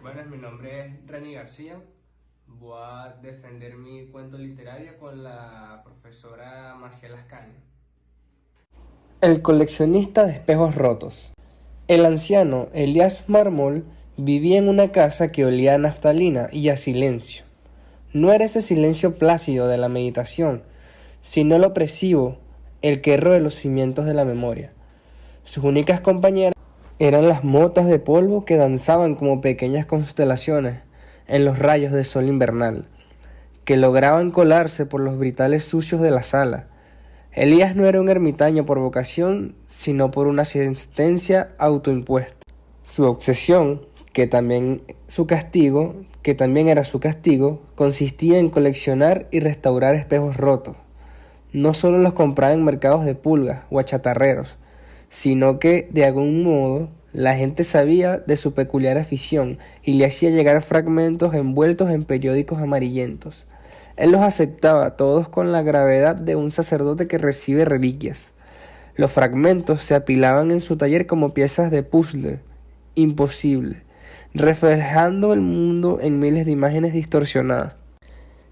Buenas, mi nombre es Reni García. Voy a defender mi cuento literario con la profesora Maciel Ascaña. El coleccionista de espejos rotos. El anciano Elías Mármol vivía en una casa que olía a naftalina y a silencio. No era ese silencio plácido de la meditación, sino el opresivo, el que roe los cimientos de la memoria. Sus únicas compañeras eran las motas de polvo que danzaban como pequeñas constelaciones en los rayos de sol invernal, que lograban colarse por los britales sucios de la sala. Elías no era un ermitaño por vocación, sino por una sentencia autoimpuesta. Su obsesión, que también era su castigo, consistía en coleccionar y restaurar espejos rotos. No solo los compraba en mercados de pulgas o a chatarreros, sino que, de algún modo, la gente sabía de su peculiar afición y le hacía llegar fragmentos envueltos en periódicos amarillentos. Él los aceptaba todos con la gravedad de un sacerdote que recibe reliquias. Los fragmentos se apilaban en su taller como piezas de puzzle imposible, reflejando el mundo en miles de imágenes distorsionadas.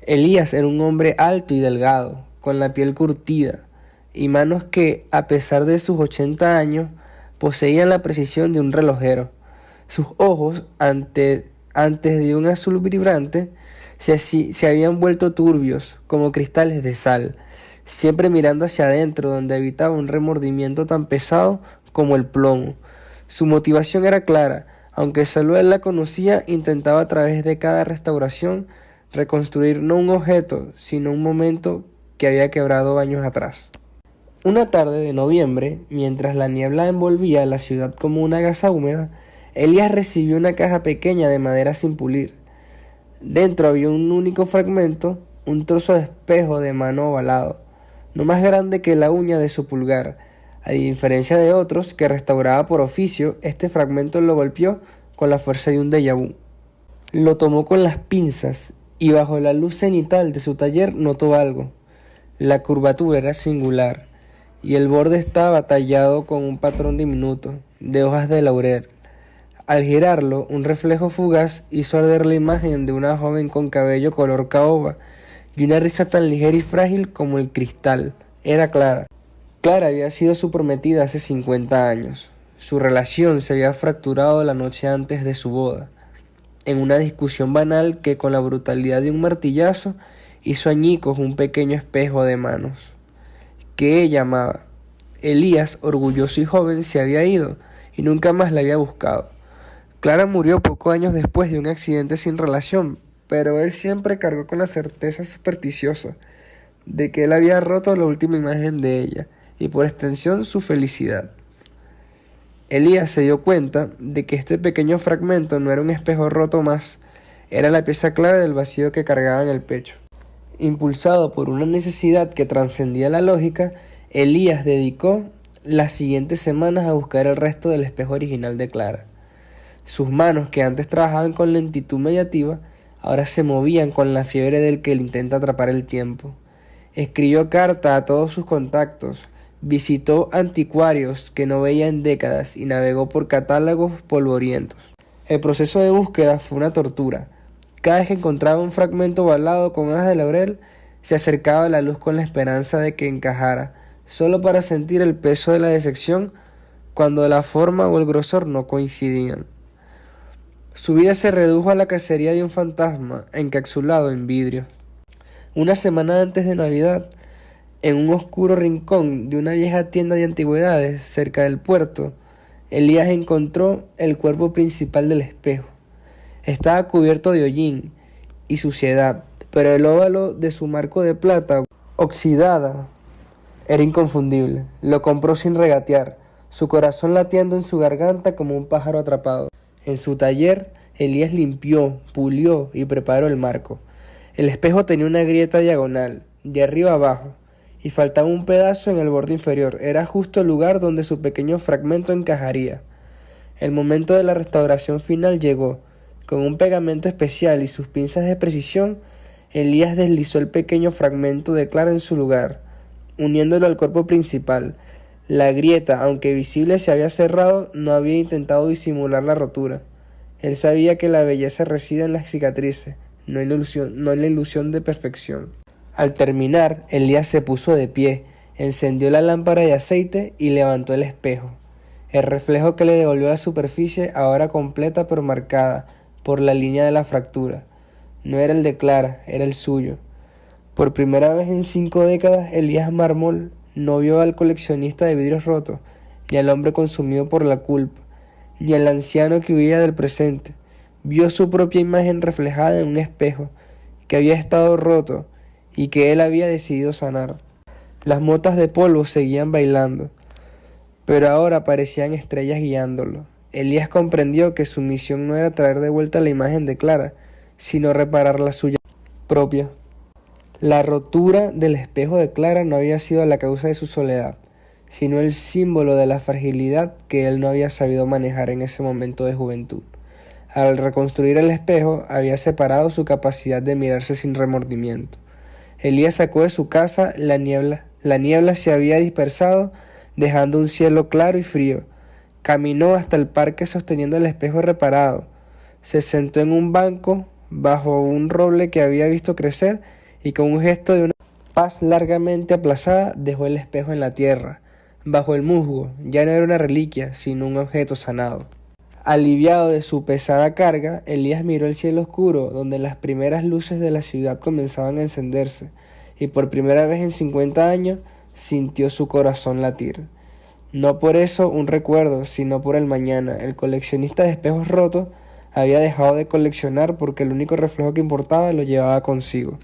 Elías era un hombre alto y delgado, con la piel curtida, y manos que, a pesar de sus 80 años, poseían la precisión de un relojero. Sus ojos, antes de un azul vibrante, se habían vuelto turbios, como cristales de sal, siempre mirando hacia adentro, donde habitaba un remordimiento tan pesado como el plomo. Su motivación era clara, aunque solo él la conocía, intentaba a través de cada restauración reconstruir no un objeto, sino un momento que había quebrado años atrás. Una tarde de noviembre, mientras la niebla envolvía la ciudad como una gasa húmeda, Elías recibió una caja pequeña de madera sin pulir. Dentro había un único fragmento, un trozo de espejo de mano ovalado, no más grande que la uña de su pulgar. A diferencia de otros que restauraba por oficio, este fragmento lo golpeó con la fuerza de un déjà vu. Lo tomó con las pinzas y bajo la luz cenital de su taller notó algo. La curvatura era singular y el borde estaba tallado con un patrón diminuto de hojas de laurel. Al girarlo, un reflejo fugaz hizo arder la imagen de una joven con cabello color caoba y una risa tan ligera y frágil como el cristal. Era Clara. Clara había sido su prometida hace 50 años. Su relación se había fracturado la noche antes de su boda, en una discusión banal que con la brutalidad de un martillazo hizo añicos un pequeño espejo de manos, que ella amaba. Elías, orgulloso y joven, se había ido y nunca más la había buscado. Clara murió pocos años después de un accidente sin relación, pero él siempre cargó con la certeza supersticiosa de que él había roto la última imagen de ella y por extensión su felicidad. Elías se dio cuenta de que este pequeño fragmento no era un espejo roto más, era la pieza clave del vacío que cargaba en el pecho. Impulsado por una necesidad que trascendía la lógica, Elías dedicó las siguientes semanas a buscar el resto del espejo original de Clara. Sus manos, que antes trabajaban con lentitud mediativa, ahora se movían con la fiebre del que intenta atrapar el tiempo. Escribió cartas a todos sus contactos, visitó anticuarios que no veía en décadas y navegó por catálogos polvorientos. El proceso de búsqueda fue una tortura. Cada vez que encontraba un fragmento ovalado con hojas de laurel, se acercaba a la luz con la esperanza de que encajara, solo para sentir el peso de la decepción cuando la forma o el grosor no coincidían. Su vida se redujo a la cacería de un fantasma encapsulado en vidrio. Una semana antes de Navidad, en un oscuro rincón de una vieja tienda de antigüedades cerca del puerto, Elías encontró el cuerpo principal del espejo. Estaba cubierto de hollín y suciedad, pero el óvalo de su marco de plata, oxidada, era inconfundible. Lo compró sin regatear, su corazón latiendo en su garganta como un pájaro atrapado. En su taller, Elías limpió, pulió y preparó el marco. El espejo tenía una grieta diagonal, de arriba abajo, y faltaba un pedazo en el borde inferior. Era justo el lugar donde su pequeño fragmento encajaría. El momento de la restauración final llegó. Con un pegamento especial y sus pinzas de precisión, Elías deslizó el pequeño fragmento de Clara en su lugar, uniéndolo al cuerpo principal. La grieta, aunque visible, se había cerrado, no había intentado disimular la rotura. Él sabía que la belleza reside en las cicatrices, no en la ilusión de perfección. Al terminar, Elías se puso de pie, encendió la lámpara de aceite y levantó el espejo. El reflejo que le devolvió la superficie, ahora completa pero marcada por la línea de la fractura. No era el de Clara, era el suyo. Por primera vez en 5 décadas, Elías Marmol no vio al coleccionista de vidrios rotos, ni al hombre consumido por la culpa, ni al anciano que huía del presente. Vio su propia imagen reflejada en un espejo que había estado roto y que él había decidido sanar. Las motas de polvo seguían bailando, pero ahora parecían estrellas guiándolo. Elías comprendió que su misión no era traer de vuelta la imagen de Clara, sino reparar la suya propia. La rotura del espejo de Clara no había sido la causa de su soledad, sino el símbolo de la fragilidad que él no había sabido manejar en ese momento de juventud. Al reconstruir el espejo, había separado su capacidad de mirarse sin remordimiento. Elías sacó de su casa la niebla. La niebla se había dispersado, dejando un cielo claro y frío. Caminó hasta el parque sosteniendo el espejo reparado. Se sentó en un banco bajo un roble que había visto crecer y con un gesto de una paz largamente aplazada dejó el espejo en la tierra. Bajo el musgo ya no era una reliquia, sino un objeto sanado. Aliviado de su pesada carga, Elías miró el cielo oscuro, donde las primeras luces de la ciudad comenzaban a encenderse, y por primera vez en 50 años sintió su corazón latir. No por eso un recuerdo, sino por el mañana. El coleccionista de espejos rotos había dejado de coleccionar porque el único reflejo que importaba lo llevaba consigo.